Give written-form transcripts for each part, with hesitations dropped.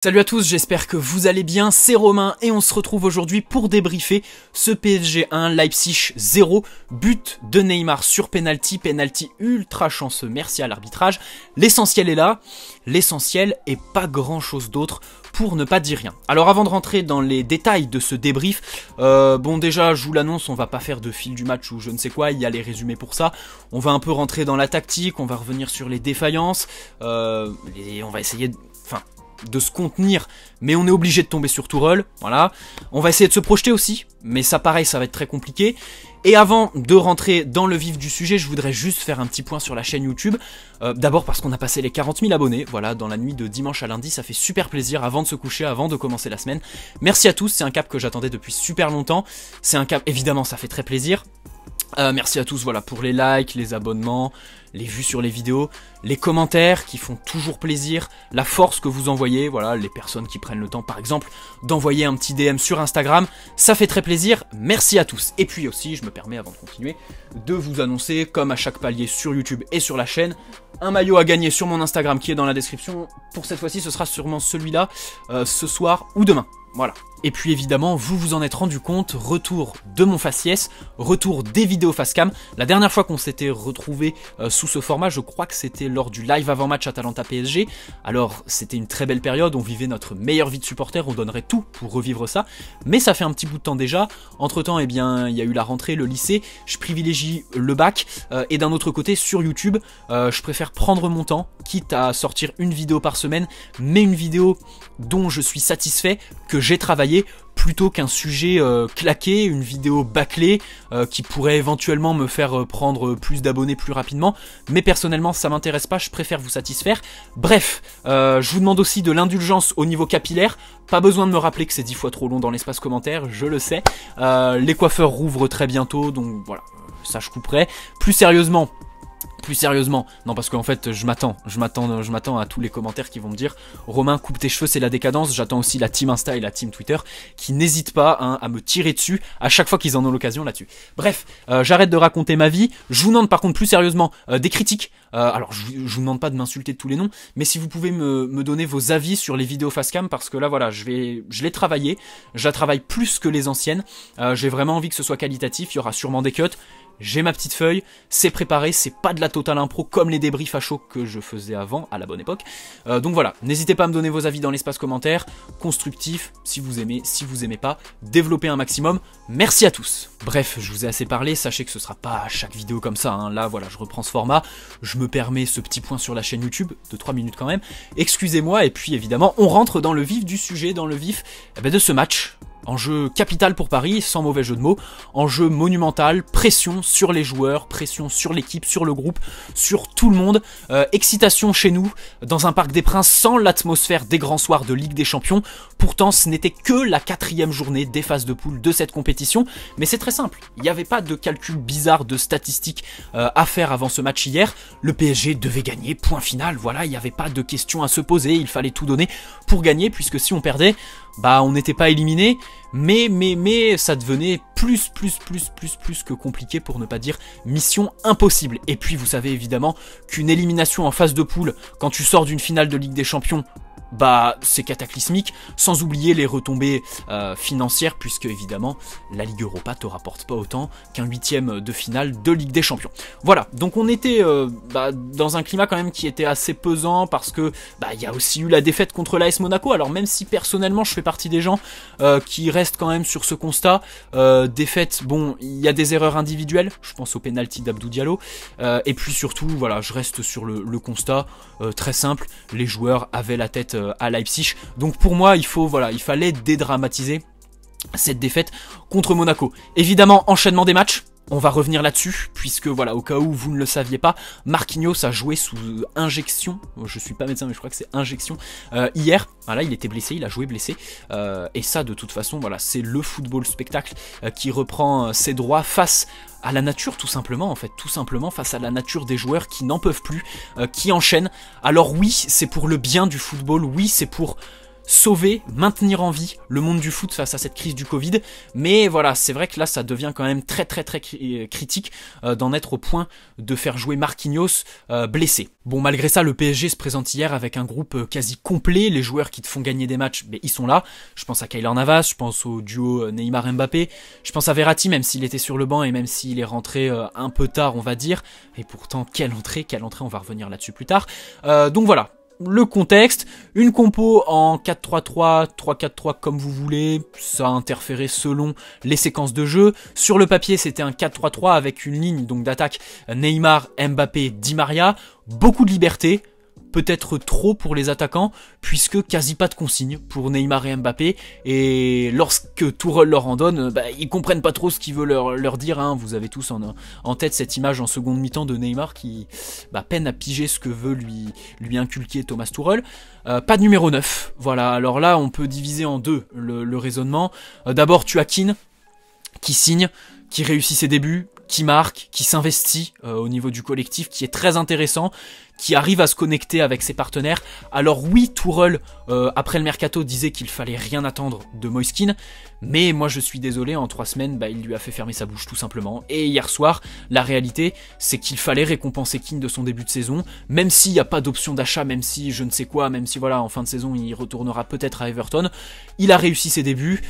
Salut à tous, j'espère que vous allez bien, c'est Romain et on se retrouve aujourd'hui pour débriefer ce PSG 1, Leipzig 0, but de Neymar sur penalty ultra chanceux, merci à l'arbitrage. L'essentiel est là, l'essentiel est pas grand chose d'autre pour ne pas dire rien. Alors avant de rentrer dans les détails de ce débrief, bon déjà je vous l'annonce, on va pas faire de fil du match ou je ne sais quoi, il y a les résumés pour ça. On va un peu rentrer dans la tactique, on va revenir sur les défaillances, et on va essayer de se contenir, mais on est obligé de tomber sur Tourelle, voilà. On va essayer de se projeter aussi, mais ça pareil, ça va être très compliqué. Et avant de rentrer dans le vif du sujet, je voudrais juste faire un petit point sur la chaîne YouTube. D'abord parce qu'on a passé les 40 000 abonnés, voilà, dans la nuit de dimanche à lundi, ça fait super plaisir avant de se coucher, avant de commencer la semaine. Merci à tous, c'est un cap que j'attendais depuis super longtemps. C'est un cap, évidemment, ça fait très plaisir. Merci à tous, voilà, pour les likes, les abonnements, les vues sur les vidéos, les commentaires qui font toujours plaisir, la force que vous envoyez, voilà, les personnes qui prennent le temps par exemple d'envoyer un petit DM sur Instagram, ça fait très plaisir, merci à tous. Et puis aussi, je me permets avant de continuer, de vous annoncer, comme à chaque palier sur YouTube et sur la chaîne, un maillot à gagner sur mon Instagram qui est dans la description. Pour cette fois-ci, ce sera sûrement celui-là, ce soir ou demain. Voilà. Et puis évidemment, vous vous en êtes rendu compte, retour de mon faciès, retour des vidéos facecam. La dernière fois qu'on s'était retrouvé sous ce format, je crois que c'était lors du live avant-match Atalanta PSG. Alors c'était une très belle période, on vivait notre meilleure vie de supporter, on donnerait tout pour revivre ça. Mais ça fait un petit bout de temps déjà. Entre temps, eh bien, il y a eu la rentrée, le lycée, je privilégie le bac. Et d'un autre côté, sur YouTube, je préfère prendre mon temps, quitte à sortir une vidéo par semaine, mais une vidéo dont je suis satisfait, que j'ai travaillé, plutôt qu'un sujet claqué, une vidéo bâclée qui pourrait éventuellement me faire prendre plus d'abonnés plus rapidement. Mais personnellement, ça m'intéresse pas, je préfère vous satisfaire. Bref, je vous demande aussi de l'indulgence au niveau capillaire. Pas besoin de me rappeler que c'est 10 fois trop long dans l'espace commentaire, je le sais. Les coiffeurs rouvrent très bientôt, donc voilà, ça je couperai. Plus sérieusement, non parce qu'en fait je m'attends à tous les commentaires qui vont me dire Romain coupe tes cheveux c'est la décadence. J'attends aussi la team Insta et la team Twitter qui n'hésitent pas à me tirer dessus à chaque fois qu'ils en ont l'occasion là-dessus. Bref, j'arrête de raconter ma vie, je vous demande par contre plus sérieusement des critiques. Alors je vous demande pas de m'insulter de tous les noms, mais si vous pouvez me donner vos avis sur les vidéos facecam, parce que là voilà, je l'ai travaillé, je la travaille plus que les anciennes, j'ai vraiment envie que ce soit qualitatif, il y aura sûrement des cuts. J'ai ma petite feuille, c'est préparé, c'est pas de la totale impro comme les débriefs à chaud que je faisais avant, à la bonne époque. Donc voilà, n'hésitez pas à me donner vos avis dans l'espace commentaire, constructif, si vous aimez pas, développez un maximum, merci à tous. Bref, je vous ai assez parlé, sachez que ce sera pas à chaque vidéo comme ça, hein. Là voilà, je reprends ce format, je me permets ce petit point sur la chaîne YouTube, de 3 minutes quand même, excusez-moi, et puis évidemment, on rentre dans le vif du sujet, dans le vif de ce match. Enjeu capital pour Paris, sans mauvais jeu de mots, enjeu monumental, pression sur les joueurs, pression sur l'équipe, sur le groupe, sur tout le monde, excitation chez nous, dans un Parc des Princes sans l'atmosphère des grands soirs de Ligue des Champions. Pourtant ce n'était que la 4e journée des phases de poule de cette compétition, mais c'est très simple, il n'y avait pas de calcul bizarre de statistiques à faire avant ce match hier, le PSG devait gagner, point final, voilà, il n'y avait pas de questions à se poser, il fallait tout donner pour gagner, puisque si on perdait, bah on n'était pas éliminé, mais ça devenait plus que compliqué, pour ne pas dire mission impossible. Et puis vous savez évidemment qu'une élimination en phase de poule, quand tu sors d'une finale de Ligue des Champions, bah c'est cataclysmique, sans oublier les retombées financières, puisque évidemment la Ligue Europa te rapporte pas autant qu'un 8e de finale de Ligue des Champions. Voilà, donc on était dans un climat quand même qui était assez pesant, parce que il y a aussi eu la défaite contre l'AS Monaco. Alors même si personnellement je fais partie des gens qui restent quand même sur ce constat, défaite, bon, il y a des erreurs individuelles, je pense au penalty d'Abdou Diallo, et puis surtout voilà, je reste sur le constat très simple, les joueurs avaient la tête à Leipzig, donc pour moi il fallait dédramatiser cette défaite contre Monaco. Évidemment, enchaînement des matchs, on va revenir là-dessus, puisque voilà, au cas où vous ne le saviez pas, Marquinhos a joué sous injection, je suis pas médecin mais je crois que c'est injection, hier, voilà, il était blessé, il a joué blessé, et ça de toute façon, voilà, c'est le football spectacle qui reprend ses droits face à la nature, tout simplement, en fait, tout simplement face à la nature des joueurs qui n'en peuvent plus, qui enchaînent. Alors oui, c'est pour le bien du football, oui, c'est pour sauver, maintenir en vie le monde du foot face à cette crise du Covid. Mais voilà, c'est vrai que là, ça devient quand même très critique d'en être au point de faire jouer Marquinhos blessé. Bon, malgré ça, le PSG se présente hier avec un groupe quasi complet. Les joueurs qui te font gagner des matchs, mais ils sont là. Je pense à Keylor Navas, je pense au duo Neymar-Mbappé, je pense à Verratti, même s'il était sur le banc et même s'il est rentré un peu tard, on va dire. Et pourtant, quelle entrée, on va revenir là-dessus plus tard. Donc voilà. Le contexte, une compo en 4-3-3, 3-4-3 comme vous voulez, ça a interféré selon les séquences de jeu. Sur le papier, c'était un 4-3-3 avec une ligne donc d'attaque Neymar, Mbappé, Di Maria, beaucoup de liberté. Peut-être trop pour les attaquants, puisque quasi pas de consignes pour Neymar et Mbappé, et lorsque Tourelle leur en donne, ils comprennent pas trop ce qu'il veut leur dire, hein. Vous avez tous en tête cette image en seconde mi-temps de Neymar qui peine à piger ce que veut lui inculquer Thomas Tuchel. Pas de numéro 9, voilà, alors là on peut diviser en deux le raisonnement. D'abord tu as Keane, qui signe, qui réussit ses débuts, qui marque, qui s'investit au niveau du collectif, qui est très intéressant, qui arrive à se connecter avec ses partenaires. Alors oui, Tourelle, après le mercato, disait qu'il fallait rien attendre de Moise Kean, mais moi je suis désolé, en 3 semaines, il lui a fait fermer sa bouche tout simplement. Et hier soir, la réalité, c'est qu'il fallait récompenser Kean de son début de saison, même s'il n'y a pas d'option d'achat, même si je ne sais quoi, même si voilà, en fin de saison, il retournera peut-être à Everton. Il a réussi ses débuts,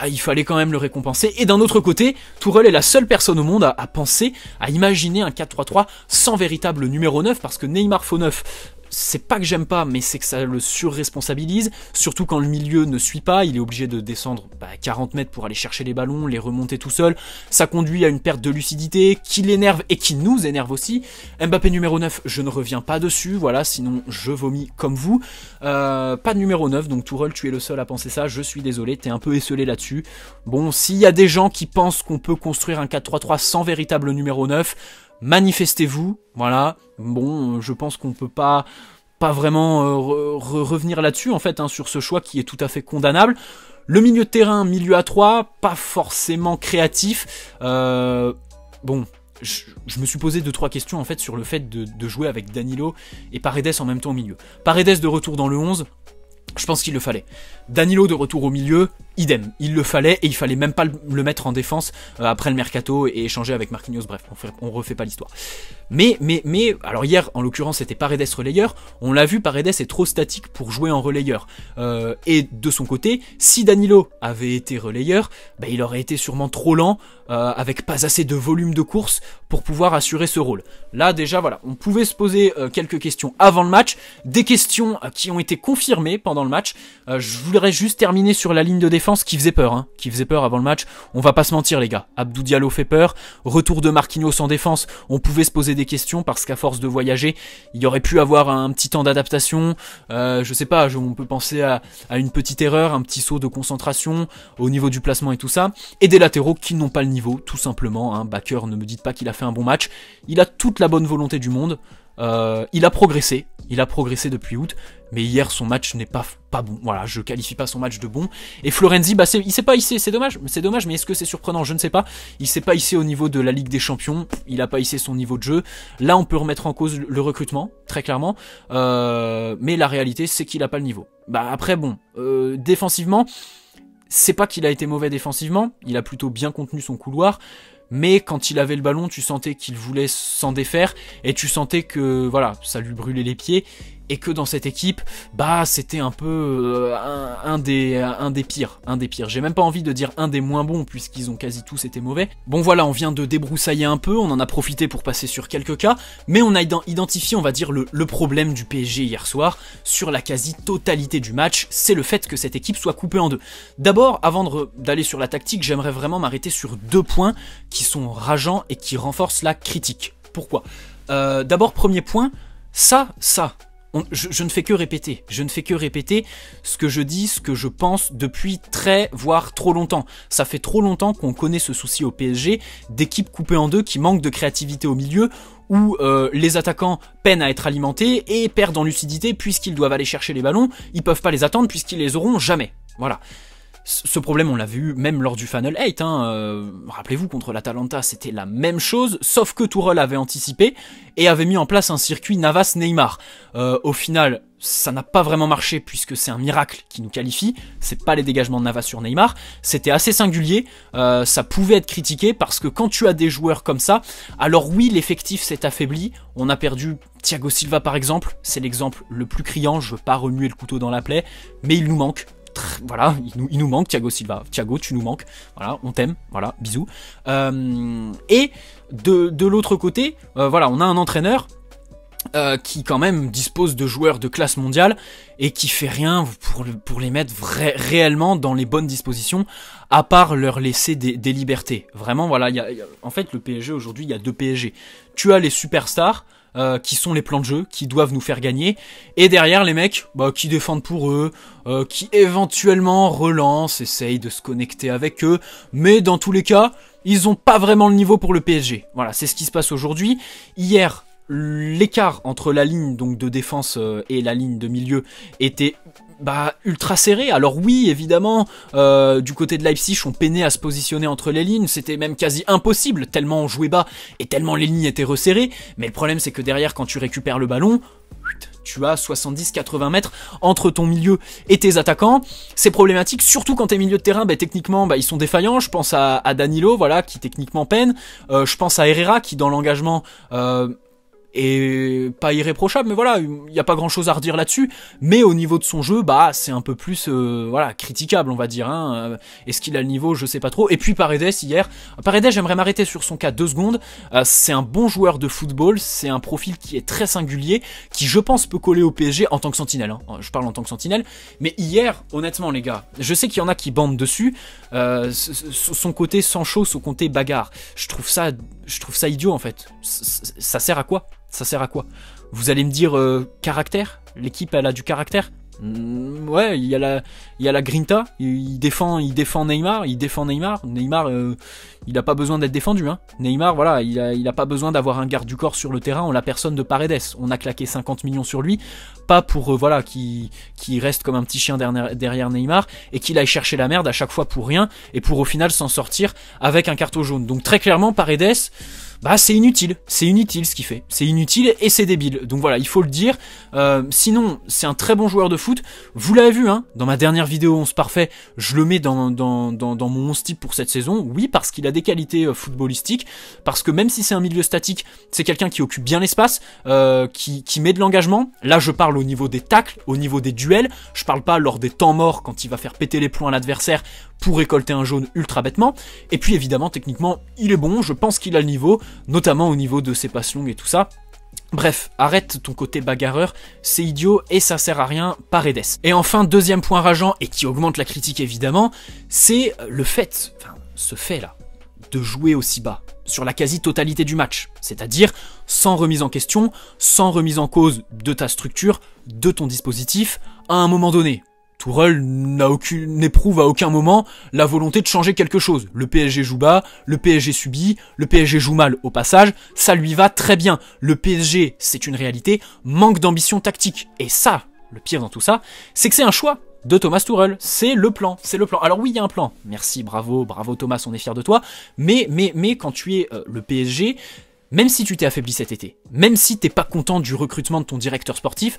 il fallait quand même le récompenser. Et d'un autre côté, Tourelle est la seule personne au monde à penser, à imaginer un 4-3-3 sans véritable numéro 9, parce que Neymar faux 9, c'est pas que j'aime pas, mais c'est que ça le surresponsabilise, surtout quand le milieu ne suit pas, il est obligé de descendre 40 mètres pour aller chercher les ballons, les remonter tout seul, ça conduit à une perte de lucidité qui l'énerve et qui nous énerve aussi. Mbappé numéro 9, je ne reviens pas dessus, voilà, sinon je vomis comme vous. Pas de numéro 9, donc Tourelle, tu es le seul à penser ça, je suis désolé, t'es un peu esselé là-dessus. Bon, s'il y a des gens qui pensent qu'on peut construire un 4-3-3 sans véritable numéro 9, manifestez-vous, voilà. Bon, je pense qu'on peut pas vraiment revenir là-dessus en fait, sur ce choix qui est tout à fait condamnable. Le milieu de terrain, milieu à 3, pas forcément créatif. Bon, je me suis posé 2-3 questions en fait sur le fait de jouer avec Danilo et Paredes en même temps au milieu. Paredes de retour dans le 11, je pense qu'il le fallait. Danilo de retour au milieu, idem, il le fallait et il fallait même pas le mettre en défense après le mercato et échanger avec Marquinhos, bref, on refait pas l'histoire. Mais, alors hier, en l'occurrence, c'était Paredes relayeur, on l'a vu, Paredes est trop statique pour jouer en relayeur. Et de son côté, si Danilo avait été relayeur, il aurait été sûrement trop lent, avec pas assez de volume de course pour pouvoir assurer ce rôle. Là, déjà, voilà, on pouvait se poser quelques questions avant le match, des questions qui ont été confirmées pendant le match. Je voudrais juste terminer sur la ligne de défense qui faisait peur, qui faisait peur avant le match. On va pas se mentir les gars, Abdou Diallo fait peur, retour de Marquinhos en défense, on pouvait se poser des questions parce qu'à force de voyager, il y aurait pu avoir un petit temps d'adaptation, je sais pas, on peut penser à une petite erreur, un petit saut de concentration au niveau du placement et tout ça, et des latéraux qui n'ont pas le niveau, tout simplement, Bakker, ne me dites pas qu'il a fait un bon match, il a toute la bonne volonté du monde, il a progressé depuis août, mais hier son match n'est pas bon, voilà, je qualifie pas son match de bon, et Florenzi, il s'est pas hissé, c'est dommage, mais est-ce que c'est surprenant, je ne sais pas, il s'est pas hissé au niveau de la Ligue des Champions, il a pas hissé son niveau de jeu, là on peut remettre en cause le recrutement, très clairement, mais la réalité c'est qu'il a pas le niveau. Après bon, défensivement, c'est pas qu'il a été mauvais défensivement, il a plutôt bien contenu son couloir, mais quand il avait le ballon, tu sentais qu'il voulait s'en défaire, et tu sentais que voilà, ça lui brûlait les pieds, et que dans cette équipe, c'était un peu un des pires. J'ai même pas envie de dire un des moins bons, puisqu'ils ont quasi tous été mauvais. Bon voilà, on vient de débroussailler un peu, on en a profité pour passer sur quelques cas, mais on a identifié, on va dire, le problème du PSG hier soir, sur la quasi-totalité du match, c'est le fait que cette équipe soit coupée en deux. D'abord, avant d'aller sur la tactique, j'aimerais vraiment m'arrêter sur 2 points qui sont rageants et qui renforcent la critique. Pourquoi ? D'abord, premier point, je ne fais que répéter, ce que je dis, ce que je pense depuis voire trop longtemps. Ça fait trop longtemps qu'on connaît ce souci au PSG, d'équipes coupées en deux qui manquent de créativité au milieu, où les attaquants peinent à être alimentés et perdent en lucidité puisqu'ils doivent aller chercher les ballons, ils peuvent pas les attendre puisqu'ils les auront jamais. Voilà. Ce problème, on l'a vu même lors du Final 8, hein, rappelez-vous, contre l'Atalanta, c'était la même chose, sauf que Tourelle avait anticipé et avait mis en place un circuit Navas-Neymar. Au final, ça n'a pas vraiment marché puisque c'est un miracle qui nous qualifie, c'est pas les dégagements de Navas sur Neymar, c'était assez singulier, ça pouvait être critiqué parce que quand tu as des joueurs comme ça, alors oui, l'effectif s'est affaibli, on a perdu Thiago Silva par exemple, c'est l'exemple le plus criant, je veux pas remuer le couteau dans la plaie, mais il nous manque. Voilà, il nous manque Thiago Silva. Thiago, tu nous manques. Voilà, on t'aime. Voilà, bisous. Et de l'autre côté, voilà, on a un entraîneur qui quand même dispose de joueurs de classe mondiale et qui fait rien pour les mettre réellement dans les bonnes dispositions, à part leur laisser des libertés. Vraiment, voilà, en fait, le PSG aujourd'hui, il y a deux PSG. Tu as les superstars, qui sont les plans de jeu, qui doivent nous faire gagner, et derrière les mecs qui défendent pour eux, qui éventuellement relancent, essayent de se connecter avec eux, mais dans tous les cas, ils ont pas vraiment le niveau pour le PSG. Voilà, c'est ce qui se passe aujourd'hui. Hier, l'écart entre la ligne donc de défense et la ligne de milieu était ultra serré. Alors oui, évidemment, du côté de Leipzig, on peinait à se positionner entre les lignes, c'était même quasi impossible, tellement on jouait bas et tellement les lignes étaient resserrées, mais le problème c'est que derrière, quand tu récupères le ballon, tu as 70-80 mètres entre ton milieu et tes attaquants. C'est problématique, surtout quand tes milieux de terrain, techniquement, ils sont défaillants. Je pense à Danilo, voilà, qui techniquement peine. Je pense à Herrera, qui dans l'engagement et pas irréprochable, mais voilà, il n'y a pas grand chose à redire là-dessus, mais au niveau de son jeu, c'est un peu plus voilà, critiquable, on va dire, hein. Est-ce qu'il a le niveau, je sais pas trop. Et puis Paredes hier, j'aimerais m'arrêter sur son cas 2 secondes. C'est un bon joueur de football, c'est un profil qui est très singulier, qui je pense peut coller au PSG en tant que sentinelle, hein. Je parle en tant que sentinelle, mais hier, honnêtement les gars, je sais qu'il y en a qui bandent dessus, son côté Sancho, son côté bagarre, je trouve ça idiot en fait. Ça sert à quoi? Ça sert à quoi? Vous allez me dire caractère? L'équipe elle a du caractère? Ouais, il y a la Grinta, il défend Neymar, Neymar il a pas besoin d'être défendu, hein. Neymar, voilà, il a pas besoin d'avoir un garde du corps sur le terrain en la personne de Paredes. On a claqué 50 millions sur lui, pas pour voilà qui reste comme un petit chien derrière Neymar et qu'il aille chercher la merde à chaque fois pour rien et pour au final s'en sortir avec un carton jaune. Donc très clairement Paredes, c'est inutile ce qu'il fait, c'est inutile et c'est débile, donc voilà, il faut le dire. Sinon, c'est un très bon joueur de foot, vous l'avez vu, hein, dans ma dernière vidéo 11 parfait, je le mets dans mon 11 type pour cette saison, oui, parce qu'il a des qualités footballistiques, parce que même si c'est un milieu statique, c'est quelqu'un qui occupe bien l'espace, qui met de l'engagement, là je parle au niveau des tacles, au niveau des duels, je parle pas lors des temps morts quand il va faire péter les plombs à l'adversaire pour récolter un jaune ultra bêtement, et puis évidemment, techniquement, il est bon, je pense qu'il a le niveau, notamment au niveau de ses passes longues et tout ça. Bref, arrête ton côté bagarreur, c'est idiot et ça sert à rien, Paredes. Et enfin, deuxième point rageant, et qui augmente la critique évidemment, c'est le fait, ce fait là, de jouer aussi bas, sur la quasi-totalité du match, c'est-à-dire sans remise en question, sans remise en cause de ta structure, de ton dispositif, à un moment donné. Tourelle n'éprouve à aucun moment la volonté de changer quelque chose. Le PSG joue bas, le PSG subit, le PSG joue mal au passage, ça lui va très bien. Le PSG, c'est une réalité, manque d'ambition tactique. Et ça, le pire dans tout ça, c'est que c'est un choix de Thomas Tuchel. C'est le plan. Alors oui, il y a un plan. Merci, bravo Thomas, on est fiers de toi. Mais quand tu es le PSG, même si tu t'es affaibli cet été, même si t'es pas content du recrutement de ton directeur sportif,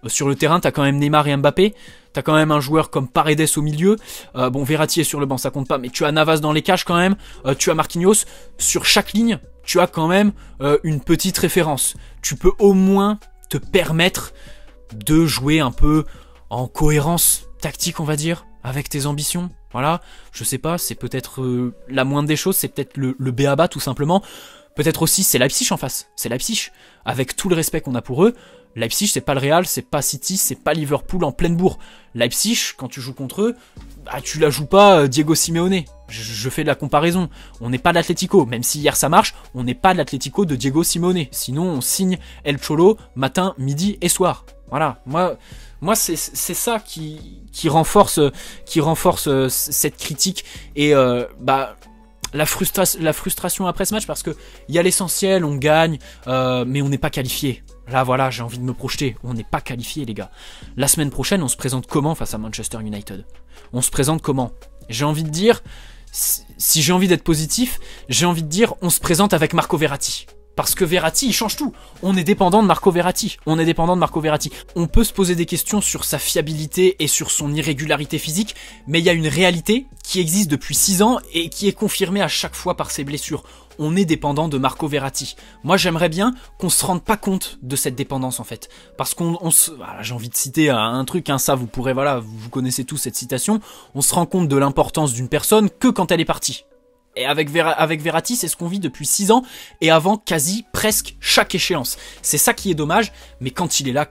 sur le terrain, t'as quand même Neymar et Mbappé, t'as quand même un joueur comme Paredes au milieu, bon, Verratti est sur le banc, ça compte pas, mais tu as Navas dans les cages quand même, tu as Marquinhos, sur chaque ligne, tu as quand même une petite référence. Tu peux au moins te permettre de jouer un peu en cohérence tactique, on va dire, avec tes ambitions. Voilà, je sais pas, c'est peut-être la moindre des choses, c'est peut-être le b.a-ba tout simplement. Peut-être aussi c'est Leipzig en face, c'est Leipzig. Avec tout le respect qu'on a pour eux, Leipzig c'est pas le Real, c'est pas City, c'est pas Liverpool en pleine bourre. Leipzig, quand tu joues contre eux, tu la joues pas Diego Simeone. Je fais de la comparaison. On n'est pas de l'Atlético, même si hier ça marche, on n'est pas de l'Atlético de Diego Simeone. Sinon on signe El Cholo matin, midi et soir. Voilà, moi c'est ça qui renforce cette critique et la frustration après ce match, parce que il y a l'essentiel, on gagne, mais on n'est pas qualifié. Là, voilà, j'ai envie de me projeter. On n'est pas qualifié, les gars. La semaine prochaine, on se présente comment face à Manchester United? On se présente comment? J'ai envie de dire, si j'ai envie d'être positif, j'ai envie de dire, on se présente avec Marco Verratti. Parce que Verratti, il change tout. On est dépendant de Marco Verratti. On peut se poser des questions sur sa fiabilité et sur son irrégularité physique, mais il y a une réalité qui existe depuis 6 ans et qui est confirmée à chaque fois par ses blessures. On est dépendant de Marco Verratti. Moi, j'aimerais bien qu'on se rende pas compte de cette dépendance, en fait. Parce voilà, j'ai envie de citer un truc, hein, ça, vous pourrez, voilà, vous connaissez tous cette citation. On se rend compte de l'importance d'une personne que quand elle est partie. Et avec Verratti, c'est ce qu'on vit depuis 6 ans et avant quasi presque chaque échéance. C'est ça qui est dommage, mais quand il est là,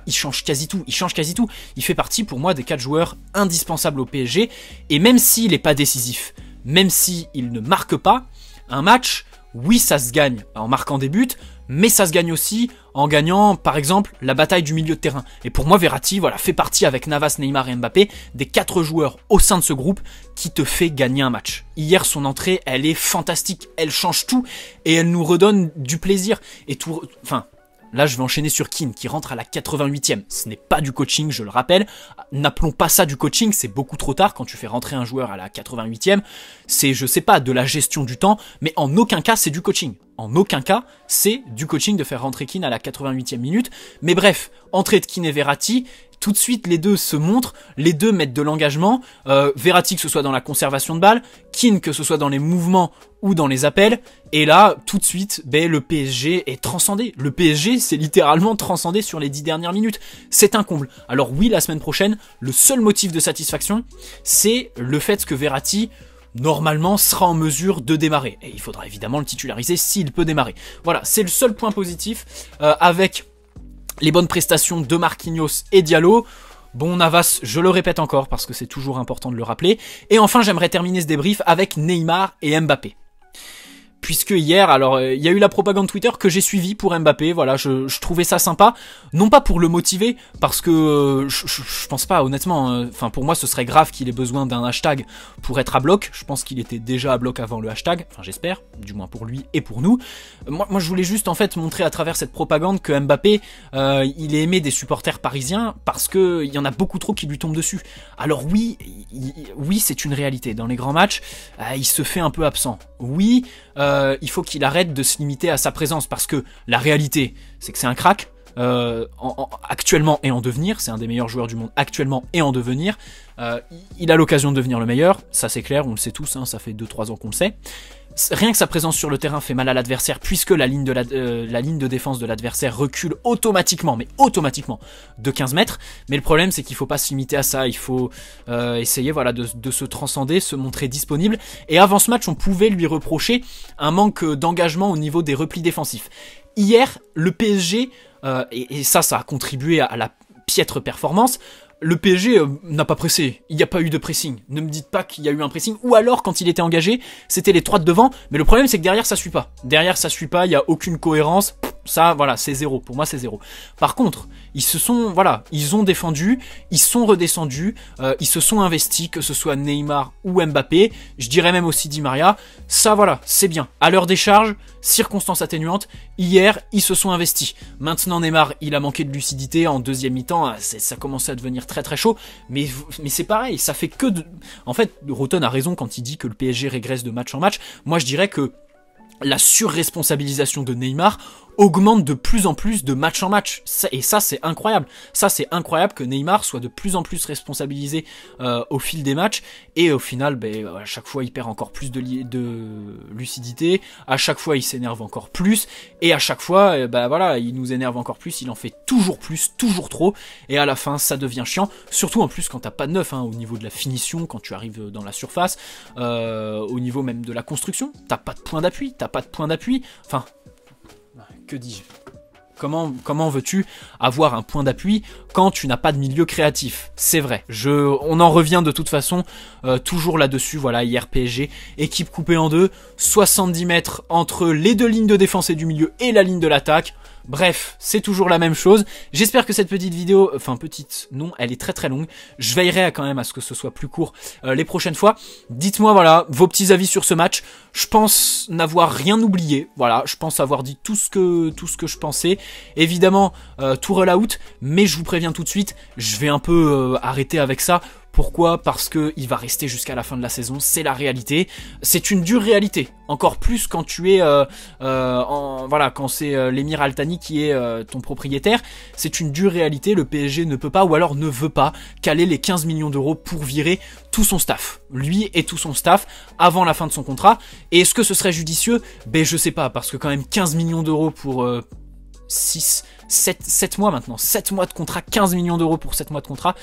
il change quasi tout. Il fait partie pour moi des 4 joueurs indispensables au PSG. Et même s'il n'est pas décisif, même s'il ne marque pas, un match, oui, ça se gagne en marquant des buts, mais ça se gagne aussi en gagnant, par exemple, la bataille du milieu de terrain. Et pour moi, Verratti, voilà, fait partie avec Navas, Neymar et Mbappé des 4 joueurs au sein de ce groupe qui te fait gagner un match. Hier, son entrée, elle est fantastique, elle change tout et elle nous redonne du plaisir et tout. Enfin, là, je vais enchaîner sur Keane qui rentre à la 88e. Ce n'est pas du coaching, je le rappelle. N'appelons pas ça du coaching, c'est beaucoup trop tard quand tu fais rentrer un joueur à la 88e. C'est, je sais pas, de la gestion du temps, mais en aucun cas, c'est du coaching. En aucun cas, c'est du coaching de faire rentrer Keane à la 88e minute. Mais bref, entrée de Keane et Verratti, tout de suite les deux se montrent, les deux mettent de l'engagement. Verratti que ce soit dans la conservation de balles, Keane que ce soit dans les mouvements ou dans les appels. Et là, tout de suite, le PSG est transcendé. Le PSG s'est littéralement transcendé sur les 10 dernières minutes. C'est un comble. Alors oui, la semaine prochaine, le seul motif de satisfaction, c'est le fait que Verratti normalement sera en mesure de démarrer. Et il faudra évidemment le titulariser s'il peut démarrer. Voilà, c'est le seul point positif avec les bonnes prestations de Marquinhos et Diallo. Bon, Navas, je le répète encore parce que c'est toujours important de le rappeler. Et enfin, j'aimerais terminer ce débrief avec Neymar et Mbappé. Puisque hier, alors il y a eu la propagande Twitter que j'ai suivie pour Mbappé, voilà, je trouvais ça sympa, non pas pour le motiver, parce que je pense pas, honnêtement, enfin pour moi ce serait grave qu'il ait besoin d'un hashtag pour être à bloc, je pense qu'il était déjà à bloc avant le hashtag, enfin j'espère, du moins pour lui et pour nous. Moi je voulais juste en fait montrer à travers cette propagande que Mbappé, il est aimé des supporters parisiens parce que il y en a beaucoup trop qui lui tombent dessus. Alors oui, c'est une réalité, dans les grands matchs, il se fait un peu absent. Oui, il faut qu'il arrête de se limiter à sa présence parce que la réalité, c'est que c'est un crack actuellement et en devenir. C'est un des meilleurs joueurs du monde actuellement et en devenir. Il a l'occasion de devenir le meilleur, ça c'est clair, on le sait tous, hein, ça fait 2-3 ans qu'on le sait. Rien que sa présence sur le terrain fait mal à l'adversaire puisque la ligne de défense de l'adversaire recule automatiquement, mais automatiquement, de 15 mètres. Mais le problème c'est qu'il faut pas se limiter à ça, il faut essayer voilà, de se transcender, se montrer disponible. Et avant ce match, on pouvait lui reprocher un manque d'engagement au niveau des replis défensifs. Hier, le PSG, et ça a contribué à la piètre performance, le PSG n'a pas pressé, il n'y a pas eu de pressing. Ne me dites pas qu'il y a eu un pressing, ou alors quand il était engagé, c'était les 3 de devant, mais le problème c'est que derrière ça suit pas. Derrière ça suit pas, il n'y a aucune cohérence, ça voilà, c'est 0, pour moi c'est 0. Par contre, ils ont défendu, ils sont redescendus, ils se sont investis, que ce soit Neymar ou Mbappé, je dirais même aussi Di Maria, ça voilà, c'est bien. À l'heure des charges, circonstances atténuantes, hier ils se sont investis. Maintenant Neymar, il a manqué de lucidité en deuxième mi-temps, ça commençait à devenir très très chaud, mais c'est pareil, ça fait que de... En fait, Roten a raison quand il dit que le PSG régresse de match en match. Moi je dirais que la surresponsabilisation de Neymar augmente de plus en plus de match en match. Et ça, c'est incroyable. Ça, c'est incroyable que Neymar soit de plus en plus responsabilisé au fil des matchs. Et au final, à chaque fois, il perd encore plus de lucidité. À chaque fois, il s'énerve encore plus. Et à chaque fois, voilà, il nous énerve encore plus. Il en fait toujours plus, toujours trop. Et à la fin, ça devient chiant. Surtout en plus quand t'as pas de neuf, hein, au niveau de la finition, quand tu arrives dans la surface, au niveau même de la construction. T'as pas de point d'appui. Enfin... Que dis-je? Comment veux-tu avoir un point d'appui quand tu n'as pas de milieu créatif? C'est vrai, on en revient de toute façon toujours là-dessus. Voilà, hier PSG, équipe coupée en deux, 70 mètres entre les deux lignes de défense et du milieu et la ligne de l'attaque. Bref, c'est toujours la même chose. J'espère que cette petite vidéo, enfin petite, non, elle est très très longue. Je veillerai quand même à ce que ce soit plus court les prochaines fois. Dites-moi voilà vos petits avis sur ce match. Je pense n'avoir rien oublié. Voilà, je pense avoir dit tout ce que je pensais. Évidemment, tout roll out, mais je vous préviens tout de suite, je vais un peu arrêter avec ça. Pourquoi? Parce que il va rester jusqu'à la fin de la saison, c'est la réalité. C'est une dure réalité, encore plus quand tu es, voilà, quand c'est l'émir Al Thani qui est ton propriétaire. C'est une dure réalité, le PSG ne peut pas, ou alors ne veut pas, caler les 15 millions d'euros pour virer tout son staff. Lui et tout son staff, avant la fin de son contrat. Et est-ce que ce serait judicieux? Ben je sais pas, parce que quand même 15 millions d'euros pour... 7 mois maintenant, 7 mois de contrat, 15 millions d'euros pour 7 mois de contrat,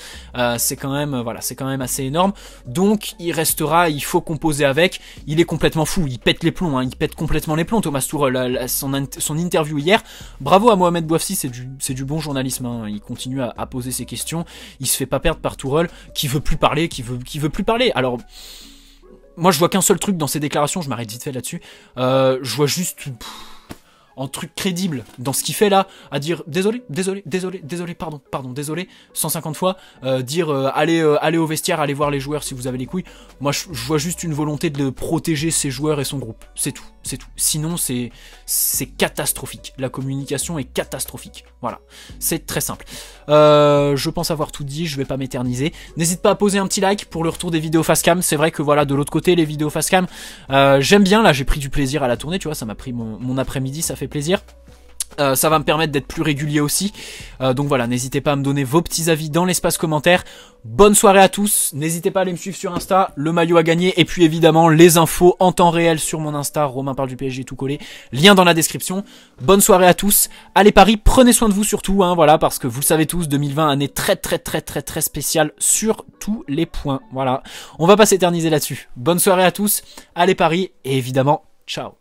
c'est quand même, voilà, c'est quand même assez énorme. Donc il restera, il faut composer avec. Il est complètement fou, il pète les plombs, hein, il pète complètement les plombs. Thomas Tuchel, son interview hier, bravo à Mohamed Bouafsi, c'est du bon journalisme. Hein, il continue à poser ses questions, il se fait pas perdre par Tuchel, qui veut plus parler, qui veut plus parler. Alors moi je vois qu'un seul truc dans ses déclarations, je m'arrête vite fait là-dessus. Je vois juste en truc crédible dans ce qu'il fait là, à dire désolé, pardon, désolé, 150 fois, dire allez au vestiaire, allez voir les joueurs si vous avez les couilles. Moi je vois juste une volonté de protéger ses joueurs et son groupe, c'est tout. Sinon c'est catastrophique, la communication est catastrophique, voilà, c'est très simple. Je pense avoir tout dit, je vais pas m'éterniser. N'hésite pas à poser un petit like pour le retour des vidéos facecam. C'est vrai que voilà, de l'autre côté les vidéos facecam, j'aime bien, là j'ai pris du plaisir à la tourner, tu vois, ça m'a pris mon après-midi, ça fait plaisir. Ça va me permettre d'être plus régulier aussi. Donc voilà, n'hésitez pas à me donner vos petits avis dans l'espace commentaire. Bonne soirée à tous. N'hésitez pas à aller me suivre sur Insta. Le maillot à gagner. Et puis évidemment, les infos en temps réel sur mon Insta. Romain parle du PSG tout collé. Lien dans la description. Bonne soirée à tous. Allez Paris, prenez soin de vous surtout. Hein, voilà, parce que vous le savez tous, 2020, année très spéciale sur tous les points. Voilà. On va pas s'éterniser là-dessus. Bonne soirée à tous. Allez Paris. Et évidemment, ciao.